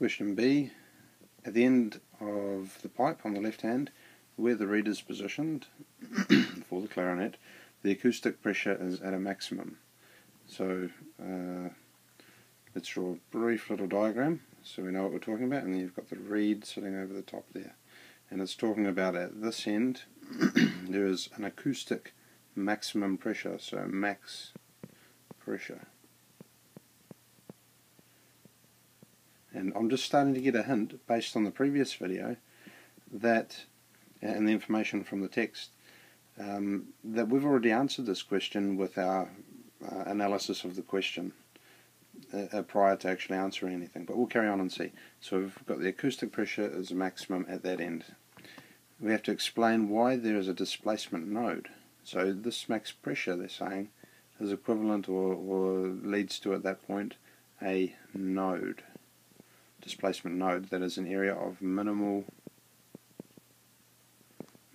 Question B, at the end of the pipe on the left hand, where the reed is positioned for the clarinet, the acoustic pressure is at a maximum. So let's draw a brief little diagram so we know what we're talking about, and then you've got the reed sitting over the top there. And it's talking about at this end there is an acoustic maximum pressure, so max pressure. And I'm just starting to get a hint based on the previous video that, and the information from the text, that we've already answered this question with our analysis of the question prior to actually answering anything, but we'll carry on and see. So we've got the acoustic pressure as a maximum at that end. We have to explain why there is a displacement node. So this max pressure, they're saying, is equivalent or leads to at that point a node, displacement node, that is an area of minimal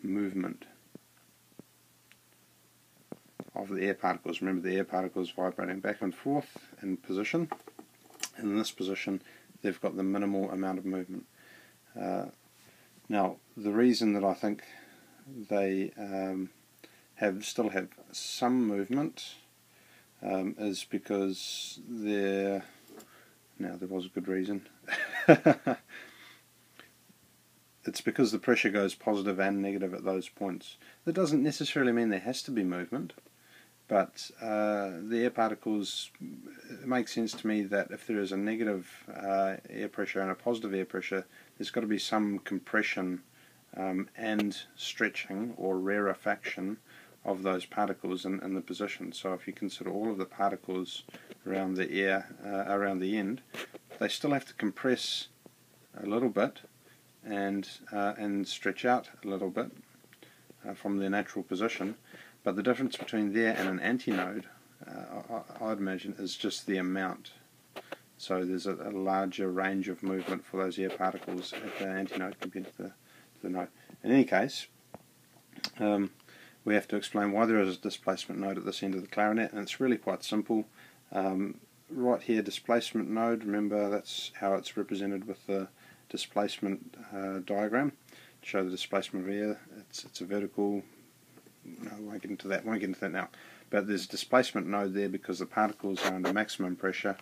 movement of the air particles. Remember, the air particles vibrating back and forth in position, and in this position they've got the minimal amount of movement. Now, the reason that I think they still have some movement is because there was a good reason. It's because the pressure goes positive and negative at those points. That doesn't necessarily mean there has to be movement, but the air particles, it makes sense to me that if there is a negative air pressure and a positive air pressure, there's got to be some compression and stretching or rarefaction of those particles in the position. So if you consider all of the particles around the air, around the end, they still have to compress a little bit and stretch out a little bit from their natural position. But the difference between there and an antinode, I'd imagine, is just the amount. So there's a larger range of movement for those air particles at the antinode compared to the node. In any case, we have to explain why there is a displacement node at this end of the clarinet, and it's really quite simple. Right here, displacement node, remember that's how it's represented with the displacement diagram. To show the displacement of air, it's a vertical. No, I won't get into that now. But there's a displacement node there because the particles are under maximum pressure,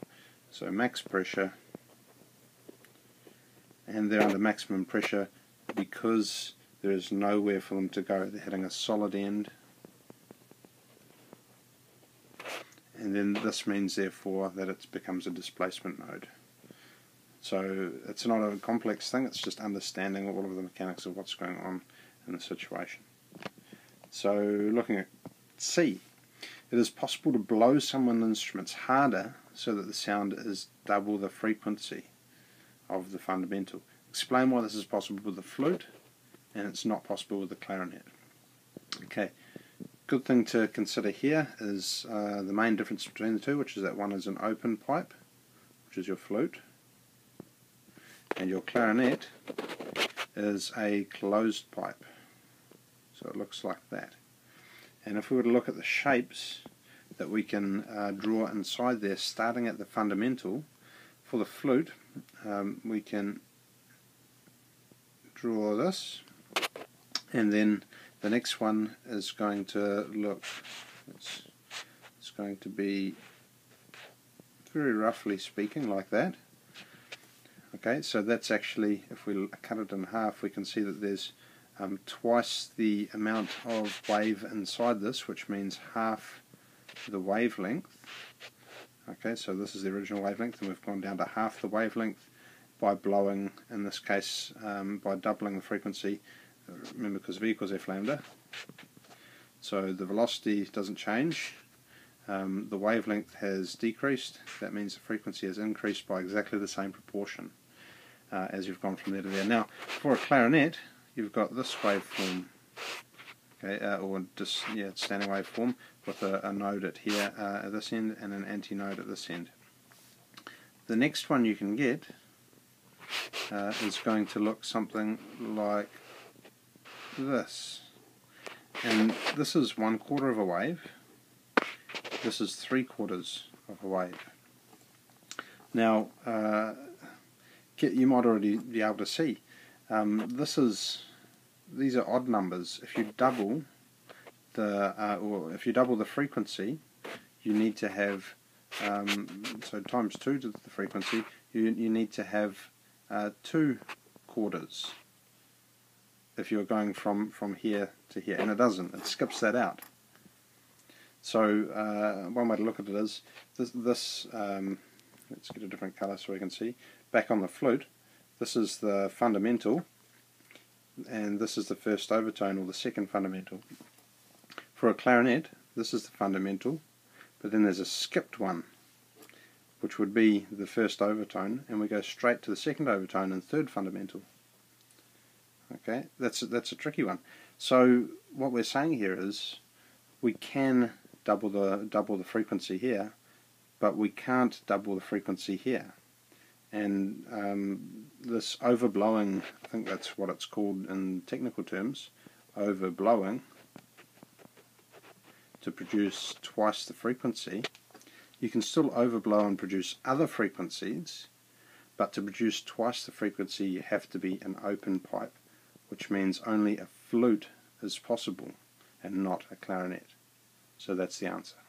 so max pressure, and they're under maximum pressure because there is nowhere for them to go. They're hitting a solid end, and then this means therefore that it becomes a displacement node. So it's not a complex thing, it's just understanding all of the mechanics of what's going on in the situation. So looking at C, it is possible to blow someone's instruments harder so that the sound is double the frequency of the fundamental. Explain why this is possible with the flute and it's not possible with the clarinet. Okay, good thing to consider here is the main difference between the two, which is that one is an open pipe, which is your flute, and your clarinet is a closed pipe. So it looks like that. And if we were to look at the shapes that we can draw inside there, starting at the fundamental, for the flute, we can draw this, and then the next one is going to look, it's going to be, very roughly speaking, like that. Okay, so that's actually, if we cut it in half, we can see that there's twice the amount of wave inside this, which means half the wavelength. Okay, so this is the original wavelength, and we've gone down to half the wavelength by blowing, in this case, by doubling the frequency, remember, because V equals F lambda. So the velocity doesn't change, the wavelength has decreased, that means the frequency has increased by exactly the same proportion as you've gone from there to there. Now, for a clarinet, you've got this waveform, okay, or just standing waveform with a node at here at this end and an antinode at this end. The next one you can get is going to look something like this, and this is 1/4 of a wave. This is 3/4 of a wave. Now, you might already be able to see, these are odd numbers. If you double the frequency, you need to have so times 2 to the frequency. You need to have 2 quarters if you're going from here to here, and it doesn't. It skips that out. So one way to look at it is this. Let's get a different colour so we can see. Back on the flute, this is the fundamental, and this is the first overtone or the second fundamental. For a clarinet, this is the fundamental, but then there's a skipped one, which would be the first overtone, and we go straight to the second overtone and third fundamental. Okay, that's a tricky one. So what we're saying here is we can double the frequency here, but we can't double the frequency here. And this overblowing, I think that's what it's called in technical terms, overblowing, to produce twice the frequency. You can still overblow and produce other frequencies, but to produce twice the frequency you have to be an open pipe, which means only a flute is possible and not a clarinet. So that's the answer.